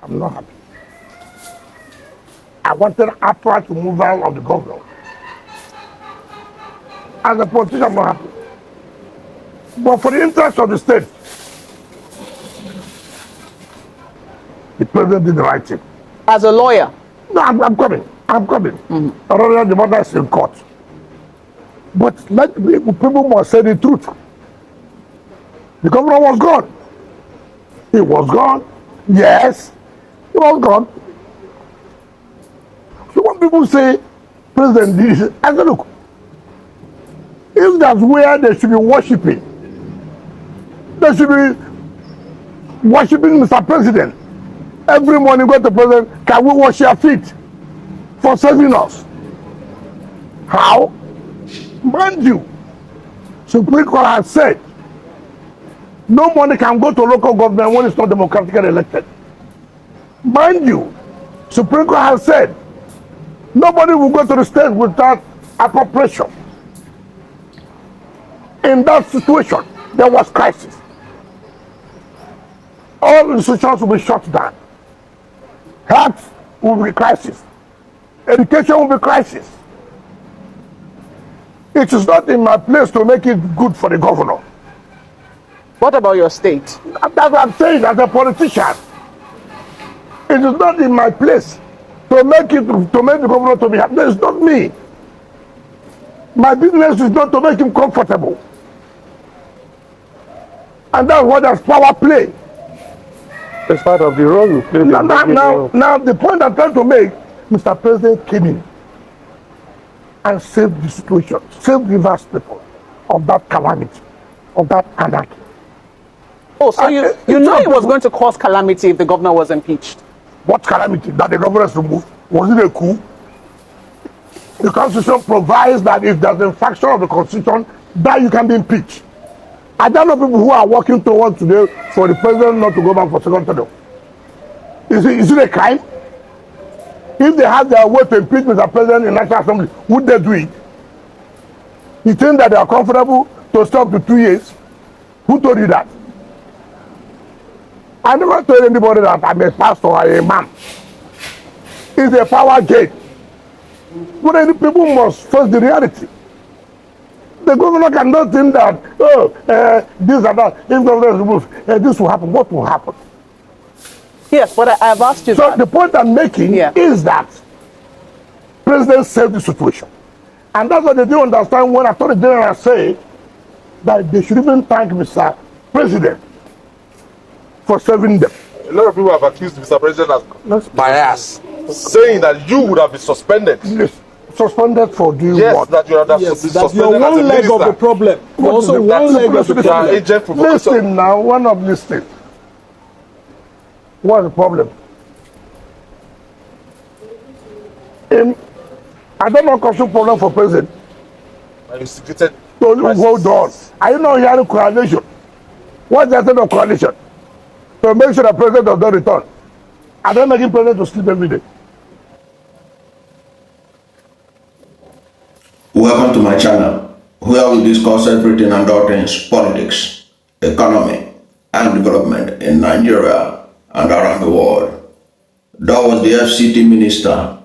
I'm not happy. I wanted upright removal of the governor. As a politician, I'm not happy. But for the interest of the state, the president did the right thing. As a lawyer? No, I'm coming. Already the matter is in court. But people must say the truth. The governor was gone. He was gone. Yes, he was gone. So when people say, President did this, I say, look, if that's where they should be worshiping, they should be worshiping Mr. President. Every morning, go to the President, can we wash your feet for saving us? How? Mind you, Supreme Court has said, no money can go to local government when it's not democratically elected. Mind you, Supreme Court has said, nobody will go to the state without appropriation. In that situation, there was crisis. All institutions will be shut down. Health will be crisis. Education will be crisis. It is not in my place to make it good for the governor. What about your state? That's what I'm saying as a politician. It is not in my place to make the governor to be happy. It's not me. My business is not to make him comfortable. And that's what that's power play. It's part of the role you play. Now, the point I'm trying to make, Mr. President came in and saved the situation, saved Rivers people of that calamity, of that anarchy. Oh, so you know it was going to cause calamity if the governor was impeached? What calamity? That the governor is removed? Was it a coup? The Constitution provides that if there's an infraction of the Constitution, that you can be impeached. I don't know people who are working towards today for the president not to go back for second term. Is it a crime? If they have their way to impeach Mr. President in National Assembly, would they do it? You think that they are comfortable to stop to 2 years? Who told you that? I never told anybody that I'm a pastor or a imam. It's a power gate. But then people must face the reality. The governor cannot think that, this and that, if governor is removed, this will happen. What will happen? Yes, but I've asked you So the point I'm making is that President saved the situation. And that's what they don't understand when Attorney General say that they should even thank Mr. President for saving them. A lot of people have accused Mr. President as biased, saying that you would have been suspended. Yes. Suspended for doing yes, what? That you are that's your one leg of the problem. Also, one leg of the problem. Listen now, one of these things. What's the problem? I don't know what's the problem for president. Instigated. So hold on. Are you not hearing coalition? What's the essence of coalition? To make sure the president does not return. I don't make him president to sleep every day. Welcome to my channel, where we discuss everything and all things politics, economy, and development in Nigeria and around the world. That was the FCT minister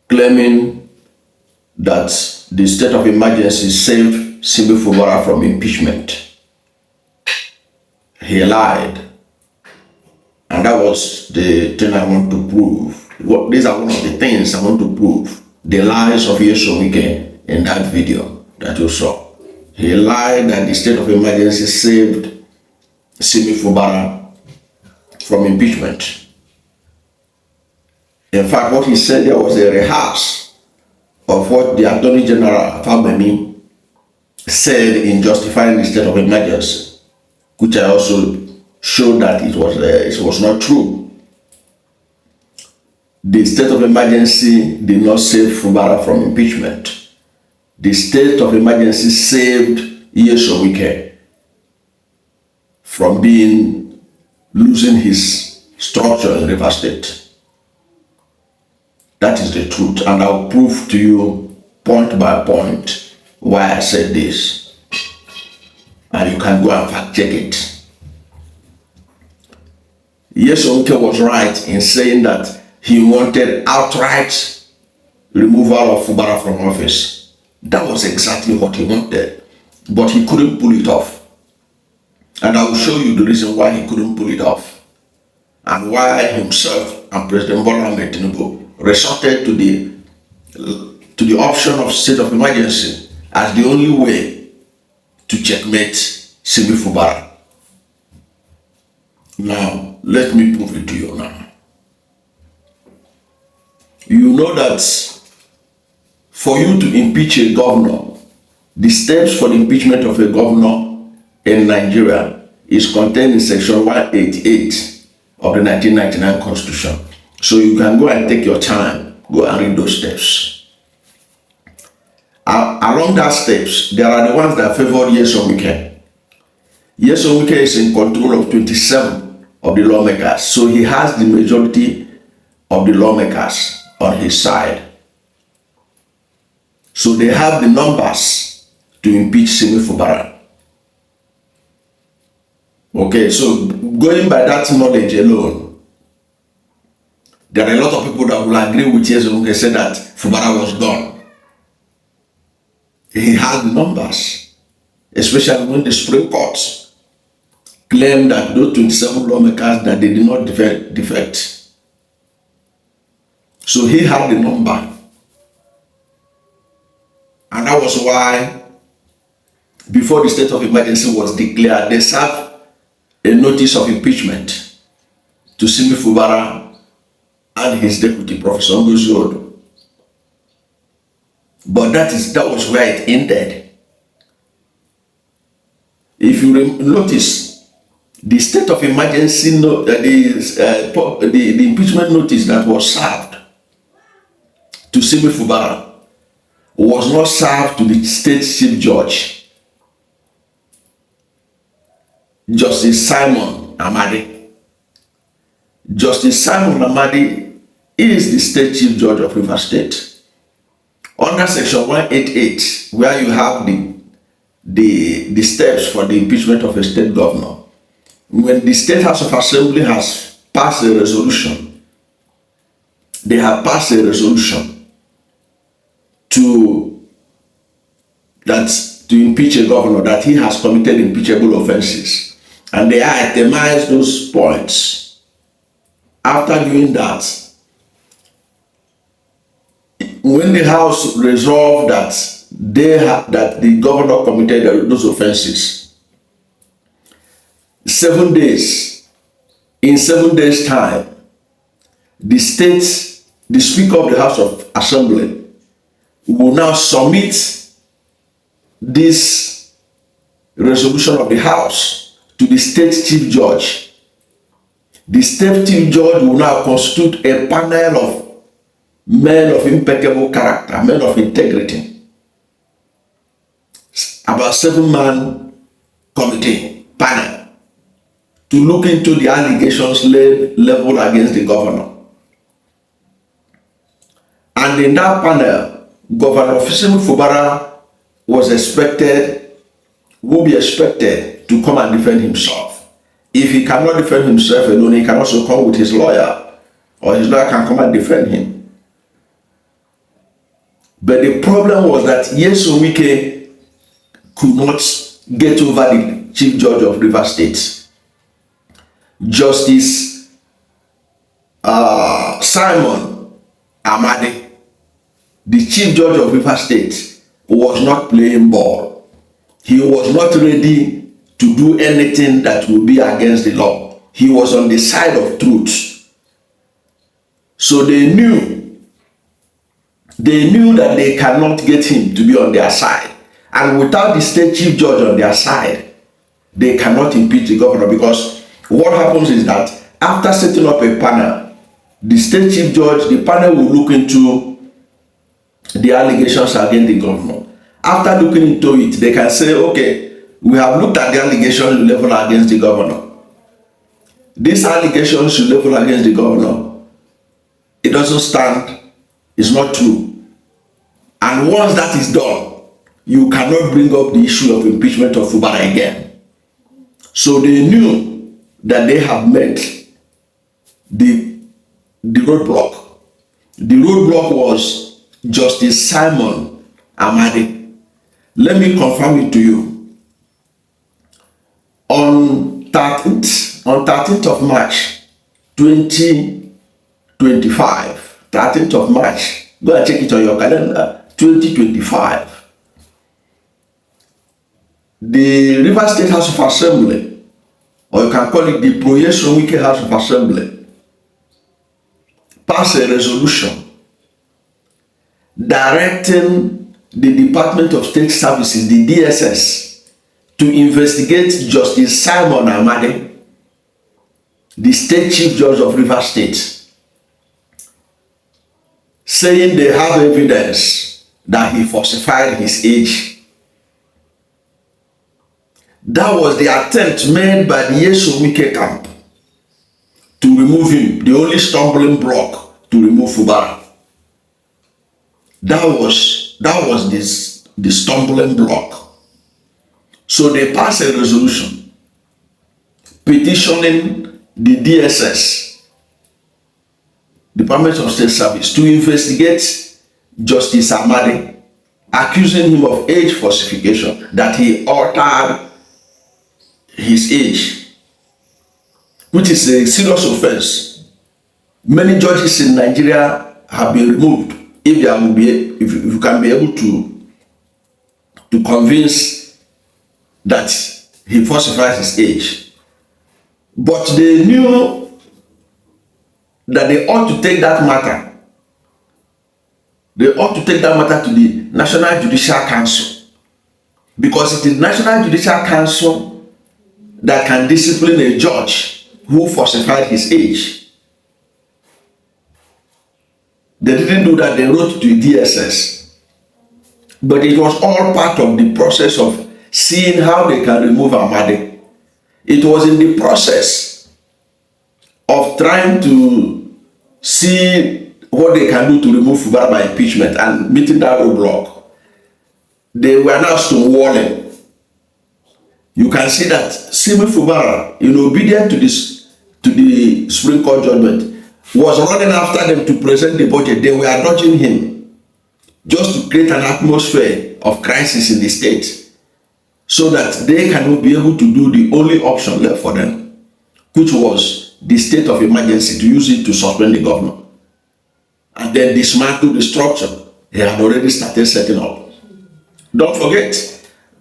claiming that the state of emergency saved Simi Fubara from impeachment. He lied. And that was the thing I want to prove. These are one of the things I want to prove. The lies of Nyesom in that video that you saw. He lied that the state of emergency saved Simi Fubara from impeachment. In fact, what he said there was a rehearse of what the Attorney General Fabemi said in justifying the state of emergency, which I also showed that it was not true. The state of emergency did not save Fubara from impeachment. The state of emergency saved Nyesom from losing his structure in River State. That is the truth, and I'll prove to you point by point why I said this. And you can go and fact check it. Nyesom was right in saying that he wanted outright removal of Fubara from office. That was exactly what he wanted, but he couldn't pull it off. And I will show you the reason why he couldn't pull it off, and why himself and President Bola Ahmed Tinubu resorted to the option of state of emergency as the only way to checkmate Simi Fubara. Now, let me prove it to you now. You know that for you to impeach a governor, the steps for the impeachment of a governor in Nigeria is contained in section 188 of the 1999 Constitution. So you can go and take your time, go and read those steps. Along that steps, there are the ones that favor Nyesom. Nyesom is in control of 27 of the lawmakers, so he has the majority of the lawmakers on his side. So they have the numbers to impeach Simi Fubara. Okay, so going by that knowledge alone, there are a lot of people that will agree with Nyesom said that Fubara was gone. He has the numbers, especially when the Supreme Court claimed that those 27 lawmakers that they did not defect. So he had the number. And that was why, before the state of emergency was declared, they served a notice of impeachment to Simi Fubara and his deputy, Professor Ngozi. But that was where it ended. If you notice, the state of emergency, the impeachment notice that was served to Simi Fubara was not served to the state chief judge, Justice Simon Amadi. Justice Simon Amadi is the state chief judge of Rivers State. Under section 188, where you have the steps for the impeachment of a state governor, when the State House of Assembly has passed a resolution, they have passed a resolution to impeach a governor, that he has committed impeachable offenses, and they itemize those points. After doing that, when the House resolved that that the governor committed those offenses, 7 days, in 7 days' time, the Speaker of the House of Assembly will now submit this resolution of the House to the State Chief Judge. The State Chief Judge will now constitute a panel of men of impeccable character, men of integrity. About 7-man committee panel to look into the allegations leveled against the governor. And in that panel, Governor Simi Fubara will be expected to come and defend himself. If he cannot defend himself alone, he can also come with his lawyer, or his lawyer can come and defend him. But the problem was that Nyesom could not get over the Chief Judge of Rivers State. Justice Simon Amadi, the Chief Judge of Rivers State, was not playing ball. He was not ready to do anything that would be against the law. He was on the side of truth. So they knew that they cannot get him to be on their side. And without the state chief judge on their side, they cannot impeach the governor, because what happens is that after setting up a panel, the state chief judge, the panel will look into the allegations against the governor. After looking into it, they can say, okay, we have looked at the allegations leveled against the governor. These allegations you level against the governor, it doesn't stand, it's not true. And once that is done, you cannot bring up the issue of impeachment of Fubara again. So they knew that they have met the roadblock. The roadblock was Justice Simon Amadi. Let me confirm it to you. On 13th of March 2025, 13th of March, go and check it on your calendar, 2025, the River State House of Assembly, or you can call it the Nyesom Wike House of Assembly, passed a resolution directing the Department of State Services, the DSS, to investigate Justice Simon Amadi, the State Chief Judge of River State, saying they have evidence that he falsified his age. That was the attempt made by the Nyesom Wike camp to remove him, the only stumbling block to remove Fubara. That was the stumbling block. So they passed a resolution petitioning the DSS, Department of State Service, to investigate Justice Amadi, accusing him of age falsification, that he altered his age, which is a serious offense. Many judges in Nigeria have been removed if you can be able to convince that he falsifies his age. But they knew that they ought to take that matter. They ought to take that matter to the National Judicial Council, because it is National Judicial Council that can discipline a judge who falsified his age. They didn't do that. They wrote to DSS. But it was all part of the process of seeing how they can remove Amadi. It was in the process of trying to see what they can do to remove Fubara by impeachment and meeting that roadblock. They were now stonewalling. You can see that Simi Fubara, in obedience to the Supreme Court judgment, was running after them to present the budget. They were dodging him just to create an atmosphere of crisis in the state, so that they cannot be able to do the only option left for them, which was the state of emergency, to use it to suspend the governor and then dismantle the structure they had already started setting up. Don't forget,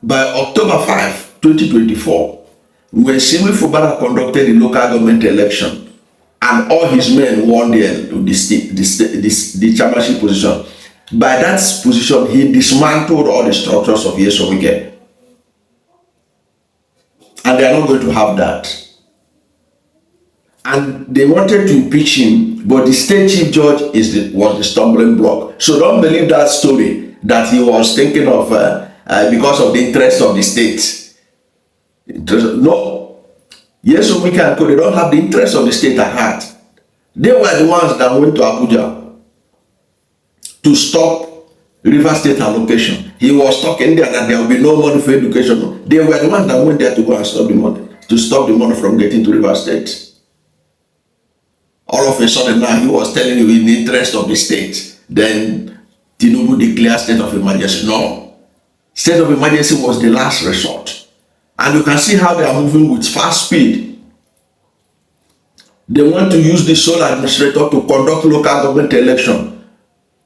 by October 5, 2024, when Simi Fubara conducted the local government election and all his men won the chairmanship position, by that position, he dismantled all the structures of Nyesom Wike. And they are not going to have that. And they wanted to impeach him, but the state chief judge was the stumbling block. So don't believe that story that he was thinking of because of the interest of the state. No. Nyesom Wike and Co, they don't have the interest of the state at heart. They were the ones that went to Abuja to stop River State allocation. He was talking there that there will be no money for education. They were the ones that went there to go and stop the money, to stop the money from getting to River State. All of a sudden now he was telling you in the interest of the state. Then Tinubu declared state of emergency. No. State of emergency was the last resort. And you can see how they are moving with fast speed. They want to use the sole administrator to conduct local government election.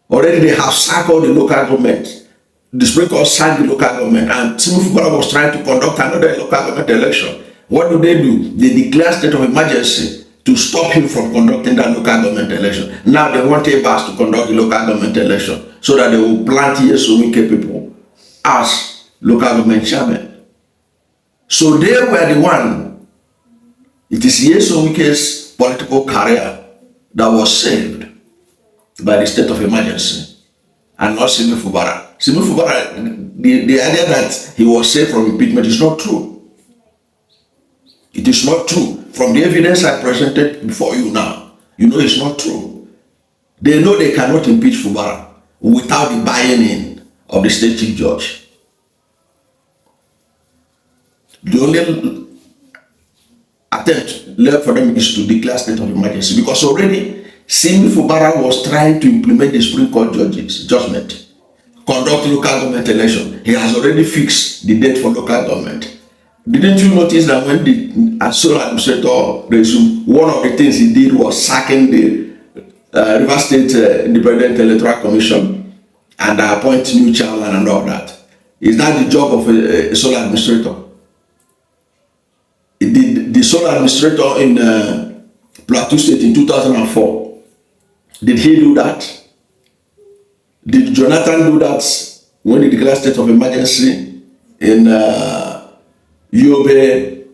Already they have sacked all the local government. The Supreme Court sacked the local government, and Simi Fubara was trying to conduct another local government election. What do? They declare state of emergency to stop him from conducting that local government election. Now they want Abbas to conduct the local government election so that they will plant Nyesom Wike people as local government chairman. So they were the one. It is Nyesom Wike's political career that was saved by the state of emergency, and not Simi Fubara. Simi Fubara, the idea that he was saved from impeachment is not true. It is not true. From the evidence I presented before you now, you know it's not true. They know they cannot impeach Fubara without the buy-in of the state chief judge. The only attempt left for them is to declare state of emergency, because already Simi Fubara was trying to implement the Supreme Court judgment, conduct local government election. He has already fixed the date for local government. Didn't you notice that when the sole administrator resumed, one of the things he did was sacking the River State Independent Electoral Commission and appoint new chairman and all that? Is that the job of a sole administrator? The sole administrator in Plateau State in 2004, did he do that? Did Jonathan do that when he declared state of emergency in Yobe,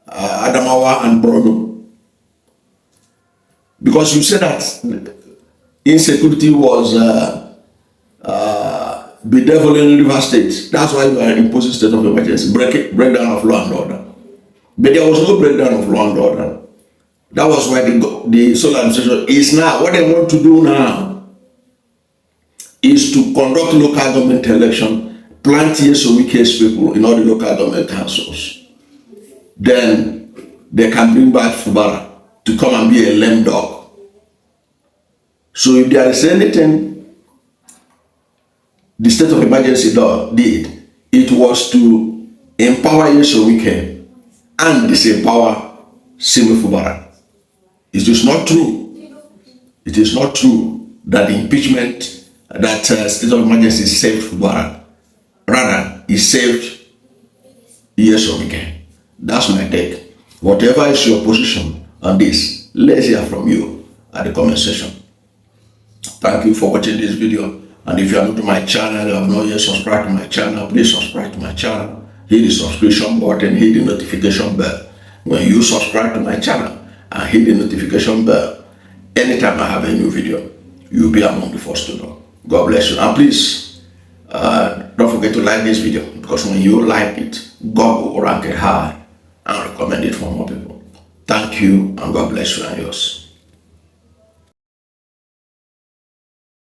Adamawa, and Borno? Because you said that insecurity was bedeviling River State. That's why you are imposing state of emergency, breakdown of law and order. But there was no breakdown of law and order. That was why the sole administration is now, what they want to do now is to conduct local government election, plant Nyesom people in all the local government councils. Then they can bring back Fubara to come and be a lame dog. So if there is anything the state of emergency did, it was to empower Nyesom and disempower Simi Fubara. It is not true. It is not true that the impeachment, that state of emergency saved Fubara. Rather, it saved Nyesom. That's my take. Whatever is your position on this, let's hear from you at the comment section. Thank you for watching this video. And if you are new to my channel, you have not yet subscribed to my channel, please subscribe to my channel. Hit the subscription button, hit the notification bell. When you subscribe to my channel and hit the notification bell, anytime I have a new video, you'll be among the first to know. God bless you. And please, don't forget to like this video, because when you like it, God will rank it high and recommend it for more people. Thank you, and God bless you and yours.